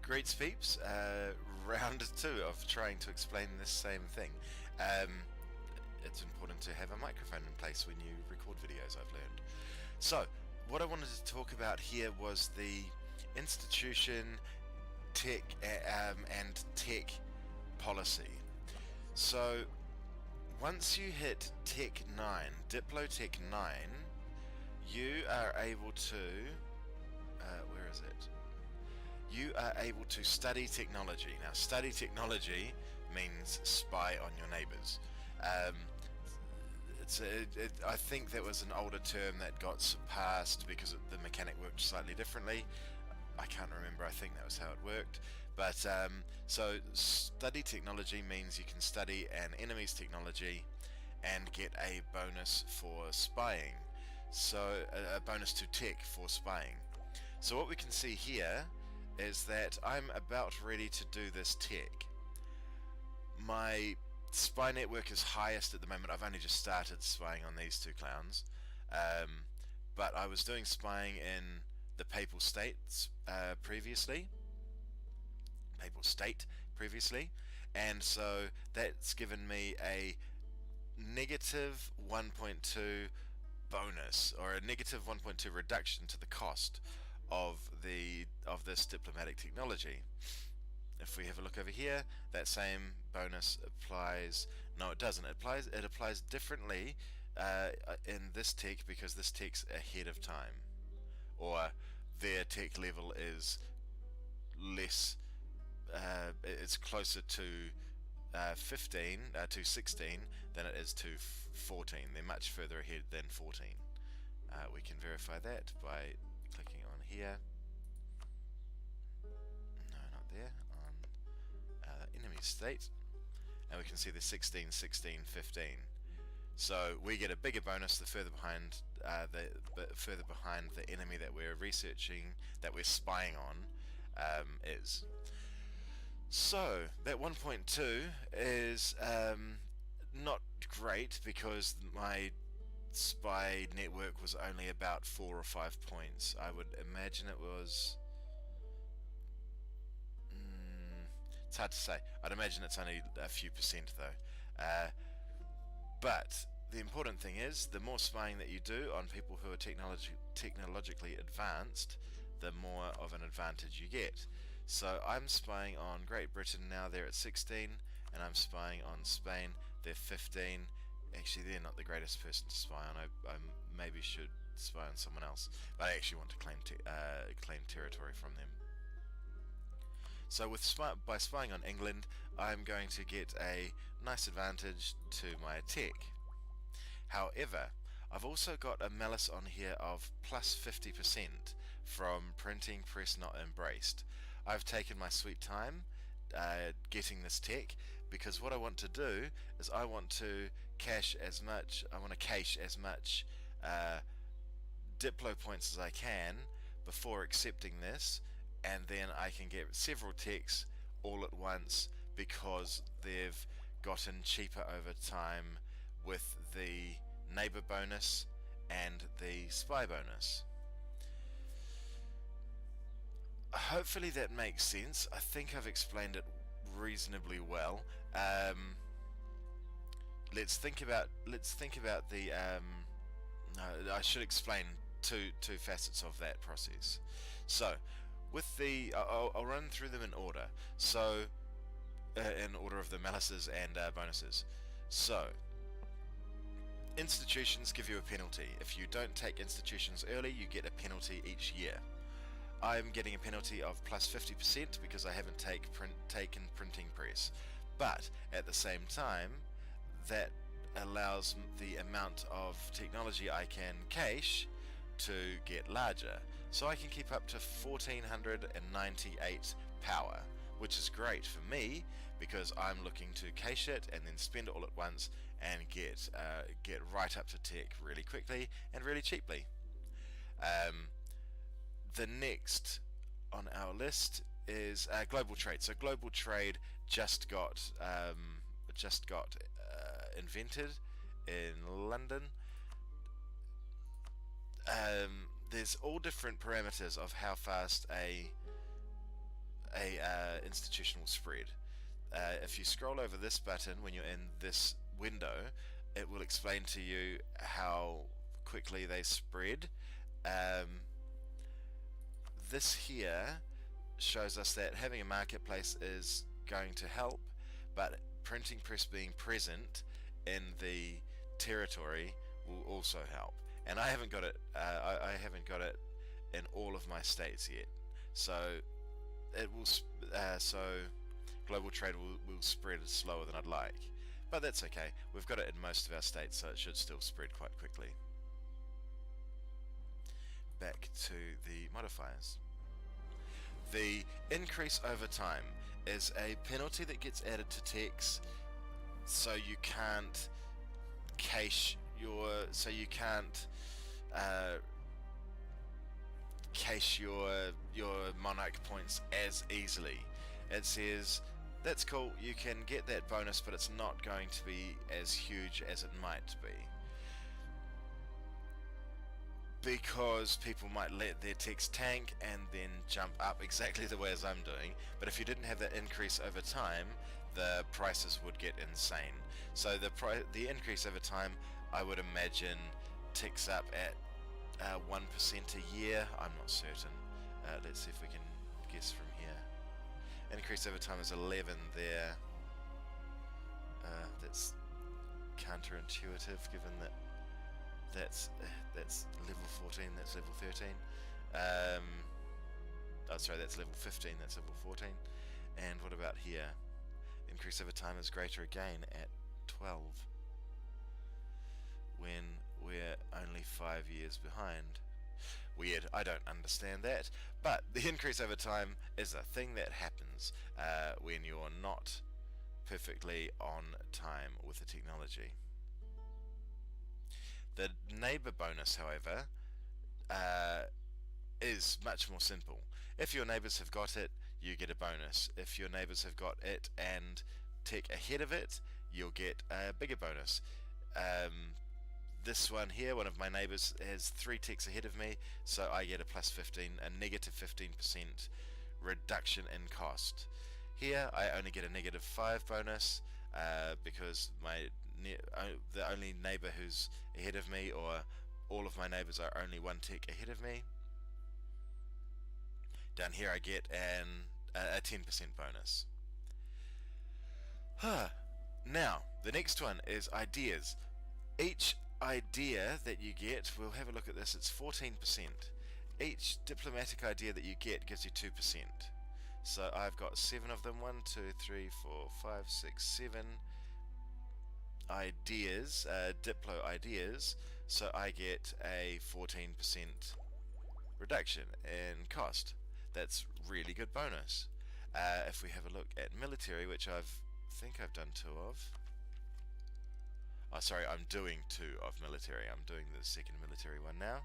Great peeps, round two of trying to explain this same thing. It's important to have a microphone in place when you record videos, I've learned. So, what I wanted to talk about here was the institution, tech, and tech policy. So, once you hit Tech 9, Diplo Tech 9, you are able to... where is it? You are able to study technology. Now, study technology means spy on your neighbors. I think that was an older term that got surpassed because the mechanic worked slightly differently. I can't remember, I think that was how it worked. But, so study technology means you can study an enemy's technology and get a bonus for spying. So, a bonus to tech for spying. So what we can see here is that I'm about ready to do this tech. My spy network is highest at the moment. I've only just started spying on these two clowns, but I was doing spying in the Papal State previously, and so that's given me a negative 1.2 bonus, or a negative 1.2 reduction to the cost of this diplomatic technology. If we have a look over here, that same bonus applies. No, it doesn't. It applies differently in this tech, because this tech's ahead of time, or their tech level is less. It's closer to 15 to 16 than it is to 14. They're much further ahead than 14. We can verify that by clicking on here. No, not there. On enemy state, and we can see the 16, 16, 15. So we get a bigger bonus the further behind the enemy that we're researching, that we're spying on, is. So that 1.2 is not great, because my spy network was only about 4 or 5 points. I would imagine it was... it's hard to say. I'd imagine it's only a few percent though. But the important thing is, the more spying that you do on people who are technologically advanced, the more of an advantage you get. So I'm spying on Great Britain now, they're at 16, and I'm spying on Spain, they're 15. Actually, they're not the greatest person to spy on. I maybe should spy on someone else, but I actually want to claim territory from them. So by spying on England, I'm going to get a nice advantage to my tech. However, I've also got a malus on here of plus 50% from printing press not embraced. I've taken my sweet time getting this tech, because what I want to do is I want to cache as much Diplo points as I can before accepting this, and then I can get several techs all at once, because they've gotten cheaper over time with the neighbor bonus and the spy bonus. Hopefully that makes sense. I think I've explained it reasonably well. Let's think about the no, I should explain two facets of that process. So with the I'll run through them in order. So in order of the malices and bonuses. So institutions give you a penalty. If you don't take institutions early, you get a penalty each year. I'm getting a penalty of plus 50% because I haven't taken printing press, but at the same time that allows the amount of technology I can cache to get larger, so I can keep up to 1498 power, which is great for me because I'm looking to cache it and then spend it all at once and get right up to tech really quickly and really cheaply. The next on our list is global trade. So global trade just got invented in London. There's all different parameters of how fast a a institutional spread. If you scroll over this button when you're in this window, it will explain to you how quickly they spread. This here shows us that having a marketplace is going to help, but printing press being present in the territory will also help. And I haven't got it. I haven't got it in all of my states yet. So it will. So global trade will spread slower than I'd like, but that's okay. We've got it in most of our states, so it should still spread quite quickly. Back to the modifiers. The increase over time is a penalty that gets added to text, so you can't cache your cache your monarch points as easily. It says that's cool, you can get that bonus, but it's not going to be as huge as it might be, because people might let their text tank and then jump up exactly the way as I'm doing. But if you didn't have that increase over time, the prices would get insane. So the increase over time, I would imagine, ticks up at 1% a year. I'm not certain. Let's see if we can guess from here. Increase over time is 11 there. That's counterintuitive, given that that's level 14, that's level 13. Oh, sorry, that's level 15, that's level 14. And what about here? Increase over time is greater again at 12, when we're only 5 years behind. Weird, I don't understand that. But the increase over time is a thing that happens when you're not perfectly on time with the technology. The neighbour bonus, however, is much more simple. If your neighbours have got it, you get a bonus. If your neighbours have got it and tick ahead of it, you'll get a bigger bonus. This one here, one of my neighbours has 3 ticks ahead of me, so I get a plus 15, a negative 15% reduction in cost. Here I only get a negative 5 bonus because the only neighbour who's ahead of me, or all of my neighbours are only 1 tick ahead of me. Down here I get a 10% bonus. Now, the next one is ideas. Each idea that you get, we'll have a look at this, it's 14%. Each diplomatic idea that you get gives you 2%. So I've got 7 of them, 1, 2, 3, 4, 5, 6, 7 ideas, diplo ideas, so I get a 14% reduction in cost. That's really good bonus. If we have a look at military, which I think I've done 2 of. Oh, sorry, I'm doing 2 of military. I'm doing the second military one now.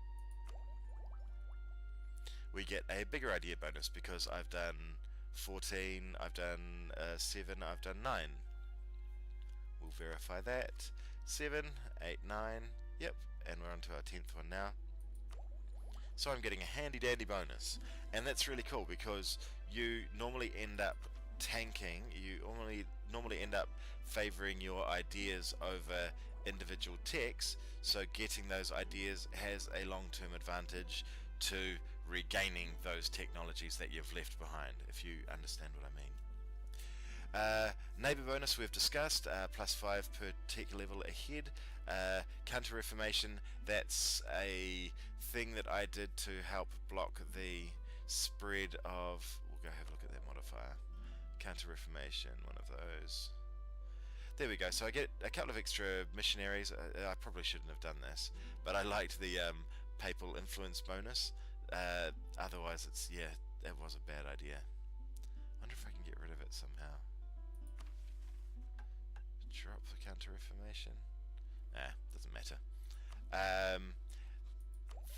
We get a bigger idea bonus because I've done 14, I've done 7, I've done 9. We'll verify that. 7, 8, 9, yep, and we're on to our 10th one now. So I'm getting a handy dandy bonus, and that's really cool because you normally end up tanking, you normally end up favouring your ideas over individual techs, so getting those ideas has a long-term advantage to regaining those technologies that you've left behind, if you understand what I mean. Neighbour bonus we've discussed, plus 5 per tech level ahead. Counter-reformation, that's a thing that I did to help block the spread of, we'll go have a look at that modifier. Counter-reformation, one of those. There we go, so I get a couple of extra missionaries. I probably shouldn't have done this, but I liked the papal influence bonus. Otherwise it's, yeah, that was a bad idea. I wonder if I can get rid of it somehow. Drop the counter-reformation. Doesn't matter.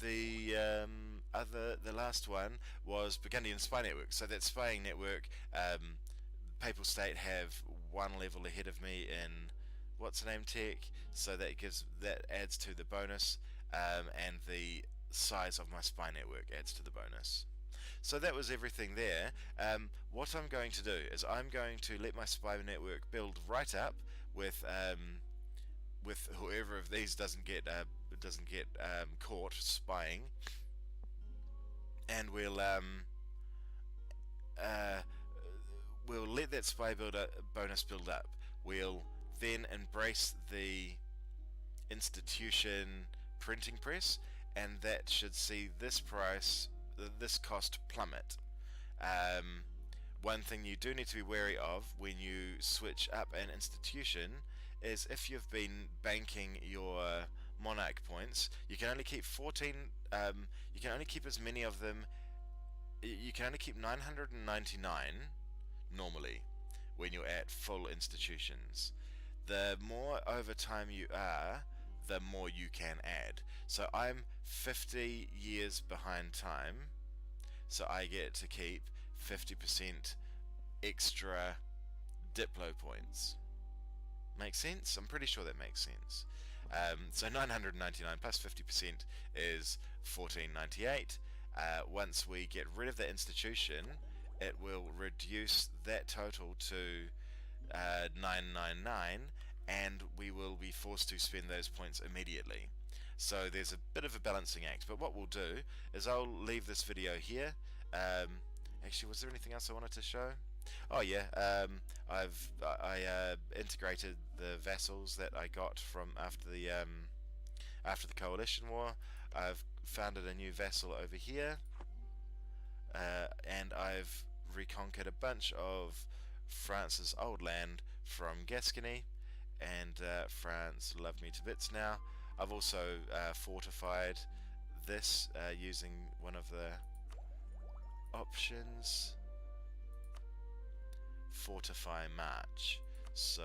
The last one was Burgundian spy network. So that spying network, Papal State have 1 level ahead of me in what's the name tech, so that adds to the bonus, and the size of my spy network adds to the bonus. So that was everything there. What I'm going to do is I'm going to let my spy network build right up with whoever of these doesn't get caught spying, and uh, we'll let that spy bonus build up. We'll then embrace the institution printing press, and that should see this cost plummet. One thing you do need to be wary of when you switch up an institution is if you've been banking your monarch points, you can only keep 14. You can only keep as many of them. You can only keep 999 normally when you're at full institutions. The more over time you are, the more you can add. So I'm 50 years behind time, so I get to keep 50% extra Diplo points. Make sense? I'm pretty sure that makes sense. So 999 plus 50% is 1498. Once we get rid of the institution, it will reduce that total to 999, and we will be forced to spend those points immediately. So there's a bit of a balancing act, but what we'll do is I'll leave this video here. Actually, was there anything else I wanted to show? Oh yeah, I integrated the vassals that I got from after the coalition war. I've founded a new vassal over here, and I've reconquered a bunch of France's old land from Gascony, and France love me to bits now. I've also fortified this using one of the options, fortify march. So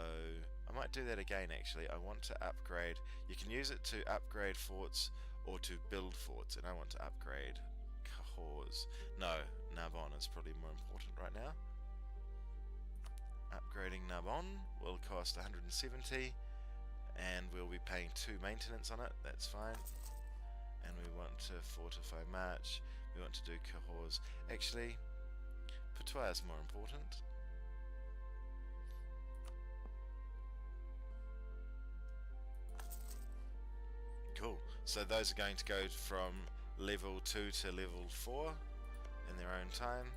I might do that again actually. I want to upgrade. You can use it to upgrade forts or to build forts, and I want to upgrade Cahors. No, Narbonne is probably more important right now. Upgrading Narbonne will cost 170, and we'll be paying 2 maintenance on it. That's fine. And we want to fortify march. We want to do Cahors. Actually, Patois is more important. Cool. So those are going to go from level 2 to level 4 in their own time.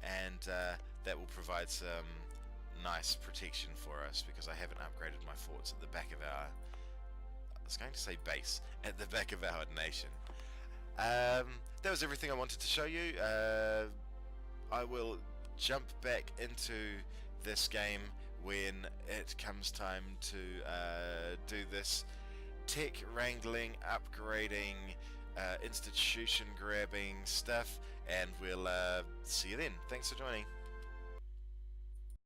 And that will provide some nice protection for us, because I haven't upgraded my forts at the back of our... I was going to say base. At the back of our nation. That was everything I wanted to show you. I will jump back into this game when it comes time to do this tech wrangling, upgrading, institution grabbing stuff, and we'll see you then. Thanks for joining.